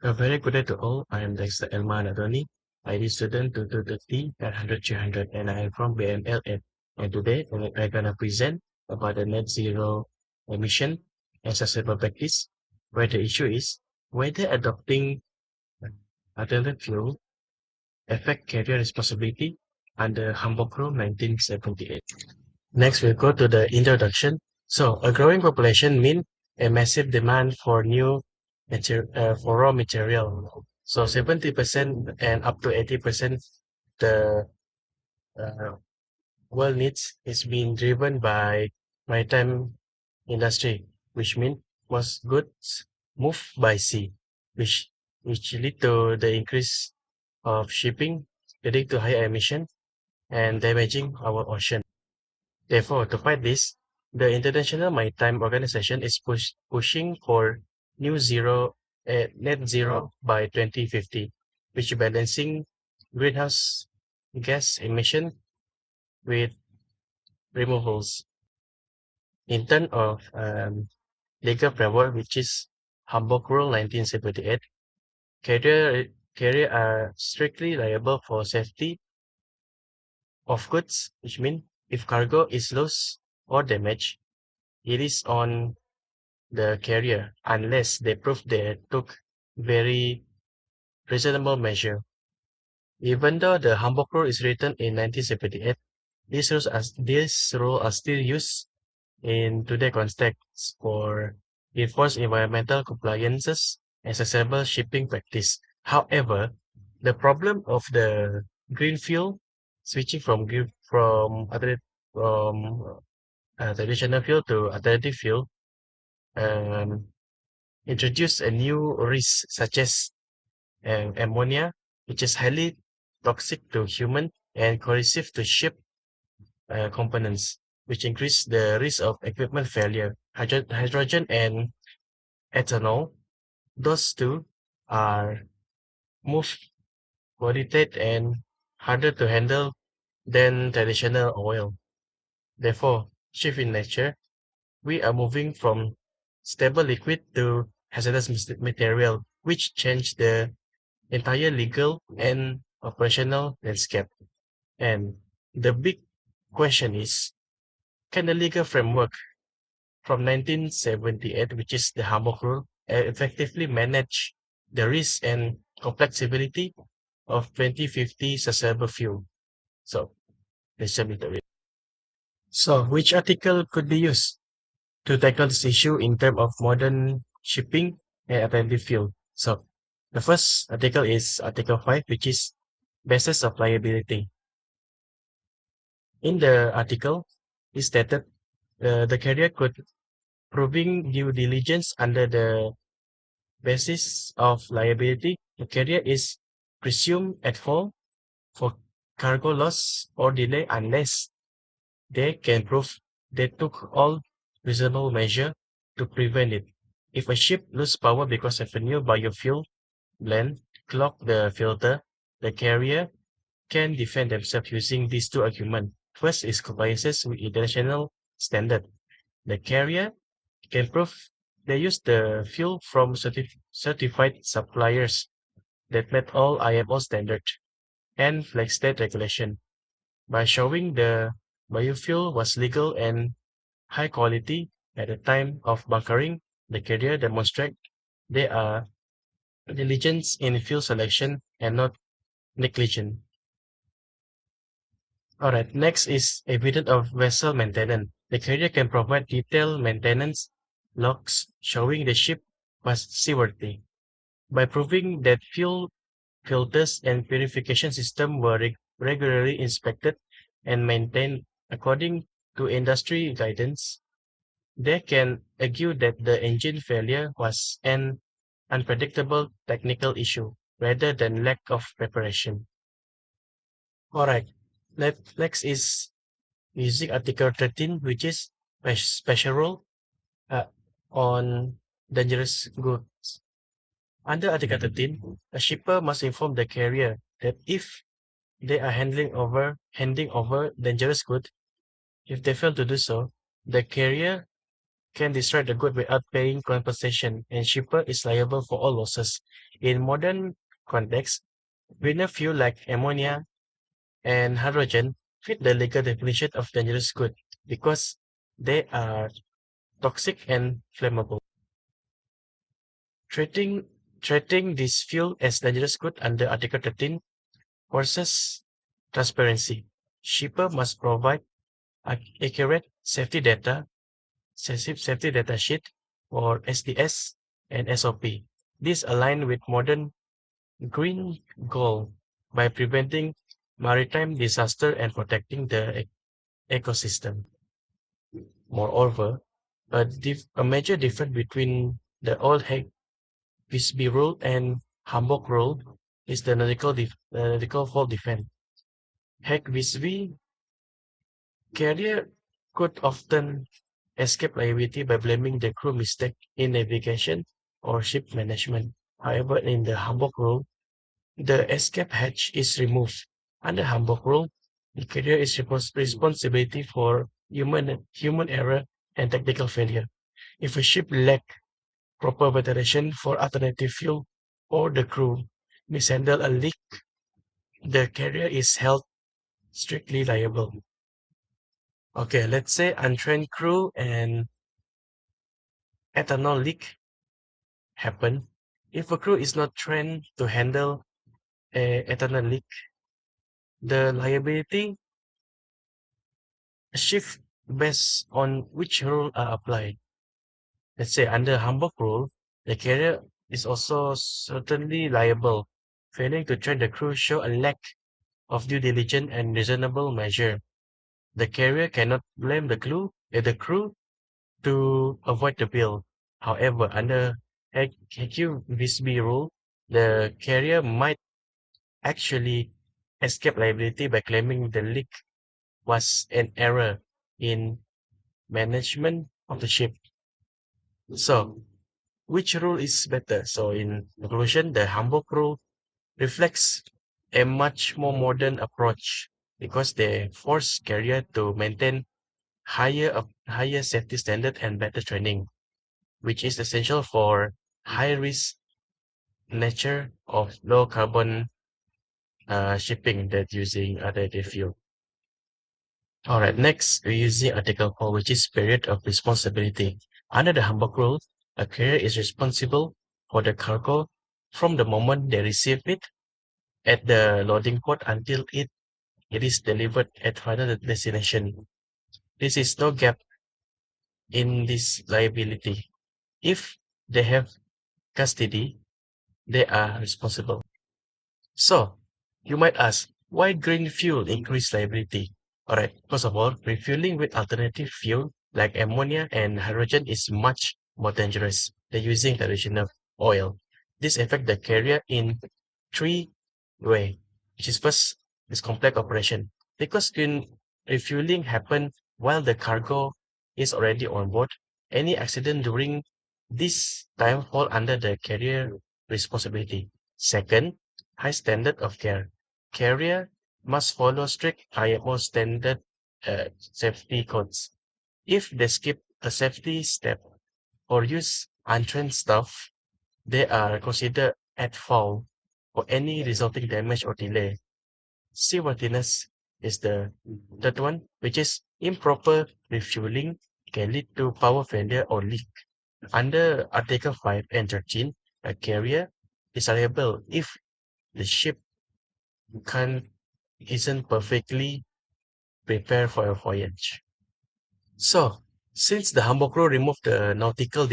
A very good day to all. I am Dexter Elmer Anak Donny, ID student 2230 at 100 and I am from BML. And today I'm gonna present about the net zero emission and sustainable practice, where the issue is whether adopting alternative fuel affect carrier responsibility under Hamburg Rule 1978. Next, we'll go to the introduction. So, a growing population means a massive demand for for raw material. So, 70% and up to 80% the uh, world needs is being driven by maritime industry, which means most goods move by sea, which which lead to the increase of shipping, leading to higher emission and damaging our ocean. Therefore, to fight this, the International Maritime Organization is pushing for net zero by 2050, which balancing greenhouse gas emission with removals. In terms of legal framework, which is Hamburg Rule 1978, carrier, carrier are strictly liable for safety of goods, which means if cargo is lost or damaged, it is on the carrier unless they prove they took very reasonable measure. Even though the Hamburg Rule is written in 1978, these rules are still used in today's context for enforced environmental compliances and sustainable shipping practice. However, the problem of the green fuel switching from traditional fuel to alternative fuel um, introduce a new risk such as ammonia, which is highly toxic to human and corrosive to ship components, which increase the risk of equipment failure. Hydrogen and ethanol, those two are more volatile and harder to handle than traditional oil. Therefore, shift in nature, we are moving from stable liquid to hazardous material, which change the entire legal and operational landscape. And the big question is, can the legal framework from 1978, which is the Hamburg Rule, effectively manage the risk and complexity of 2050 sustainable fuel? So let's jump into it. So which article could be used to tackle this issue in terms of modern shipping and alternative fuel? So the first article is Article 5, which is basis of liability. In the article, it stated the carrier could proving due diligence under the basis of liability. The carrier is presumed at fault for cargo loss or delay unless they can prove they took all reasonable measure to prevent it. If a ship loses power because of a new biofuel blend clog the filter, the carrier can defend themselves using these two arguments. First is compliance with international standard. The carrier can prove they use the fuel from certified suppliers that met all IMO standards and flag state regulation. By showing the biofuel was legal and high quality at the time of bunkering, the carrier demonstrate they are diligent in fuel selection and not negligent. Alright, next is evidence of vessel maintenance. The carrier can provide detailed maintenance logs showing the ship was seaworthy. By proving that fuel filters and purification system were regularly inspected and maintained according to industry guidance, they can argue that the engine failure was an unpredictable technical issue rather than lack of preparation. Alright, next is using Article 13, which is special rule uh, on dangerous goods. Under Article 13, a shipper must inform the carrier that if they are handing over dangerous goods, if they fail to do so, the carrier can destroy the good without paying compensation, and shipper is liable for all losses. In modern context, greener fuel like ammonia and hydrogen fit the legal definition of dangerous good because they are toxic and flammable. Treating treating this fuel as dangerous good under Article 13 forces transparency. Shipper must provide accurate safety data sheet or SDS and SOP. This align with modern green goal by preventing maritime disaster and protecting the ecosystem. Moreover, a major difference between the old Hague-Visby rule and Hamburg rule is the nautical fault defense. Hague-Visby carrier could often escape liability by blaming the crew mistake in navigation or ship management. However, in the Hamburg rule, the escape hatch is removed. Under Hamburg rule, the carrier is responsibility for human error and technical failure. If a ship lacks proper ventilation for alternative fuel or the crew mishandle a leak, the carrier is held strictly liable. Okay, let's say untrained crew and ethanol leak happen. If a crew is not trained to handle a ethanol leak, the liability shift based on which rule are applied. Let's say under Hamburg rule, the carrier is also certainly liable. Failing to train the crew show a lack of due diligence and reasonable measure. The carrier cannot blame the crew to avoid the bill. However, under HQ-VSB rule, the carrier might actually escape liability by claiming the leak was an error in management of the ship. So, which rule is better? So, in conclusion, the Hamburg rule reflects a much more modern approach because they force carrier to maintain higher safety standard and better training, which is essential for high risk nature of low carbon shipping that using alternative fuel. All right, next we use the Article 4, which is period of responsibility. Under the Hamburg rule, a carrier is responsible for the cargo from the moment they receive it at the loading port until it is delivered at final destination. This is no gap in this liability. If they have custody, they are responsible. So, you might ask, why green fuel increase liability? All right, first of all, refueling with alternative fuel like ammonia and hydrogen is much more dangerous than using traditional oil. This affects the carrier in three ways, which is first, is complex operation. Because green refueling happen while the cargo is already on board, any accident during this time fall under the carrier responsibility. Second, high standard of care. Carrier must follow strict IMO standard safety codes. If they skip a safety step or use untrained staff, they are considered at fault for any resulting damage or delay. Seaworthiness is the third one, which is improper refueling can lead to power failure or leak. Under Article 5 and 13, a carrier is liable if the ship can isn't perfectly prepared for a voyage. So, since the Hamburg Rule removed the nautical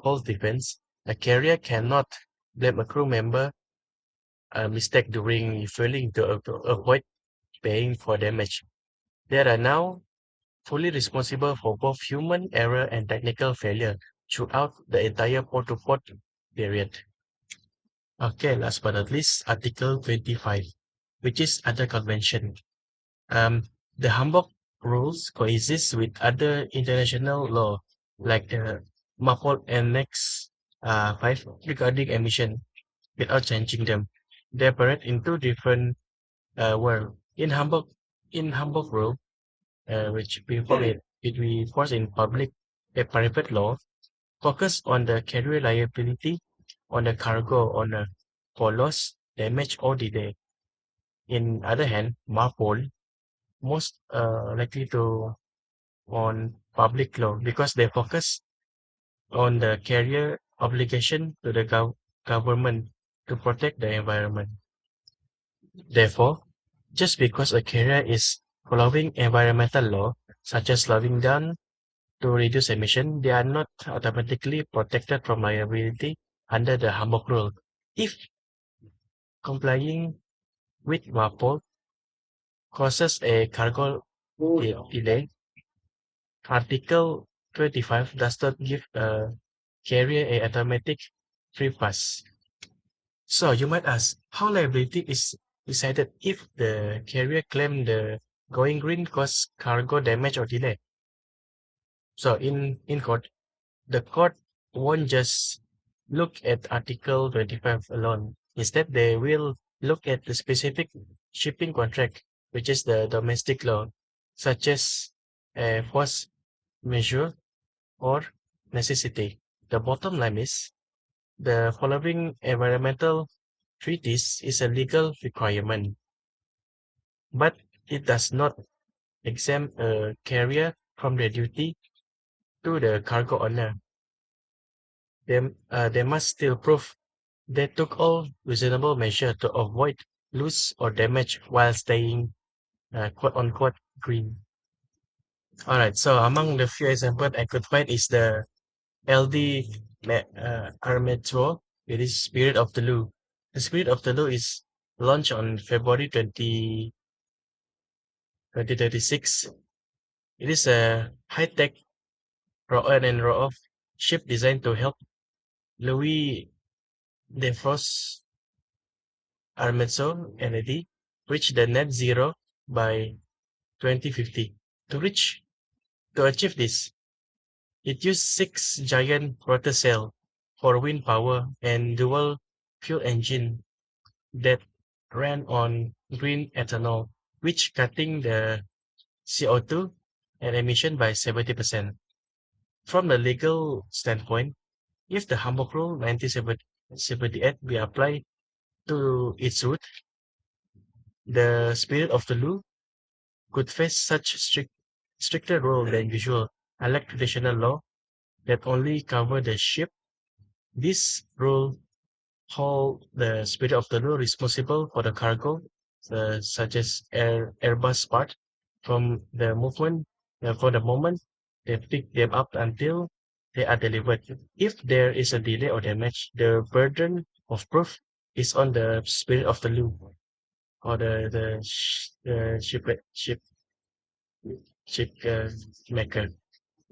false defense, a carrier cannot blame a crew member a mistake during refueling to avoid paying for damage. They are now fully responsible for both human error and technical failure throughout the entire port-to-port period. Okay, last but not least, Article 25, which is other convention. Um, the Hamburg rules coexist with other international law, like the MAPOL Annex 5 regarding emission, without changing them. They operate in two different worlds. In Hamburg rule, which we force in public a private law, focus on the carrier liability on the cargo owner for loss, damage, or delay. In other hand, MARPOL most likely to on public law because they focus on the carrier obligation to the government to protect the environment. Therefore, just because a carrier is following environmental law, such as slowing down to reduce emission, they are not automatically protected from liability under the Hamburg rule. If complying with MARPOL causes a cargo delay, Article 25 does not give a carrier a automatic free pass. So you might ask, how liability is decided if the carrier claim the going green caused cargo damage or delay? So in court, the court won't just look at Article 25 alone. Instead, they will look at the specific shipping contract, which is the domestic law, such as a force majeure or necessity. The bottom line is the following environmental treaties is a legal requirement, but it does not exempt a carrier from the duty to the cargo owner. They must still prove they took all reasonable measure to avoid loss or damage while staying quote unquote green. All right, so among the few examples I could find is the LD Armature. It is Spirit of the Loo. The Spirit of the Loo is launched on February 2026. It is a high-tech row-on and row-off ship designed to help Louis DeFrost Armature LED reach the net zero by 2050. To achieve this, it used 6 giant rotor sail for wind power and dual fuel engine that ran on green ethanol, which cutting the CO2 and emission by 70%. From the legal standpoint, if the Hamburg Rule 1978 be applied to its route, the spirit of the law could face such stricter rule than usual, unlike traditional law that only cover the ship. This rule hold the spirit of the law responsible for the cargo, such as Airbus part, from the movement, for the moment they pick them up until they are delivered. If there is a delay or damage, the burden of proof is on the spirit of the law or the ship maker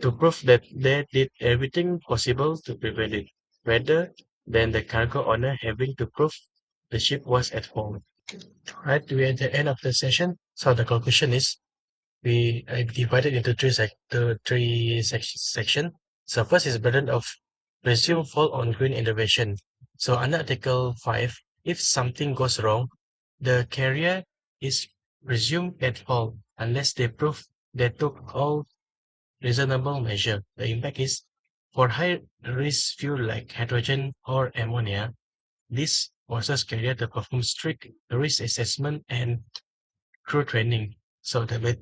to prove that they did everything possible to prevent it, rather than the cargo owner having to prove the ship was at fault. Right, we're at the end of the session. So the conclusion is we divided into three section. So first is burden of presumed fault on green intervention. So under Article 5, if something goes wrong, the carrier is presumed at fault unless they prove they took all reasonable measure. The impact is for high risk fuel like hydrogen or ammonia, this forces carrier to perform strict risk assessment and crew training. So the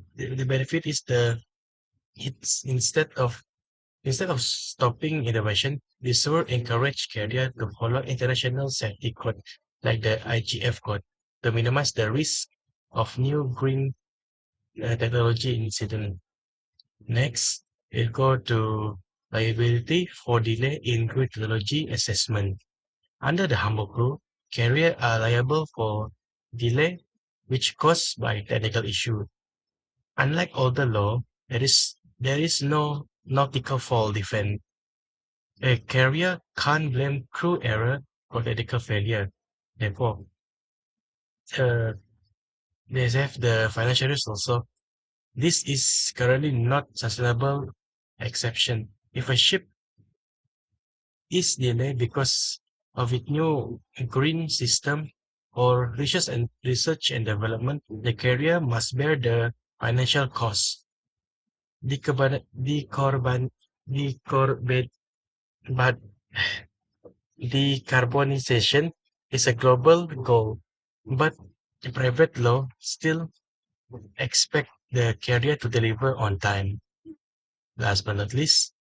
benefit is it's instead of stopping innovation, this will encourage carrier to follow international safety code like the IGF code to minimize the risk of new green technology incident. Next, we'll go to liability for delay in green technology assessment. Under the Hamburg rule, carriers are liable for delay which caused by technical issue. Unlike older law, there is no nautical fault defense. A carrier can't blame crew error for technical failure. Therefore, uh, they have the financial risk also. This is currently not sustainable exception. If a ship is delayed because of its new green system or research and development, the carrier must bear the financial cost. Decarbon, decorbate, but decarbonization is a global goal, but the private law still expect the carrier to deliver on time. Last but not least,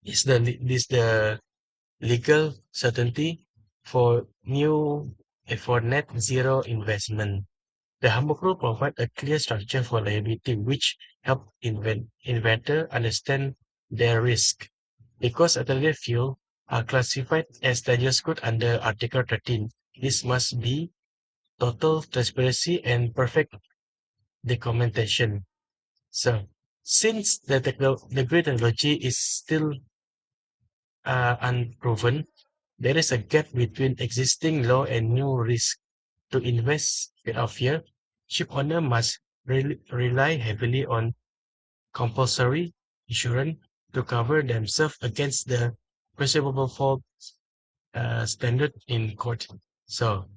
is the legal certainty for for net zero investment. The Hamburg Rule provide a clear structure for liability which help inventor understand their risk. Because alternative fuel are classified as dangerous good under Article 13, this must be total transparency and perfect documentation. So, since the green technology is still unproven, there is a gap between existing law and new risk. To invest without fear, ship owner must rely heavily on compulsory insurance to cover themselves against the perceivable fault standard in court. So,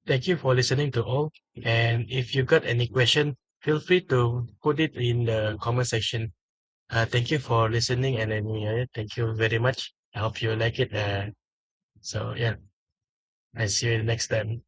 thank you for listening to all. And if you got any question, feel free to put it in the comment section. Thank you for listening and thank you very much. I hope you like it. So yeah, I see you next time.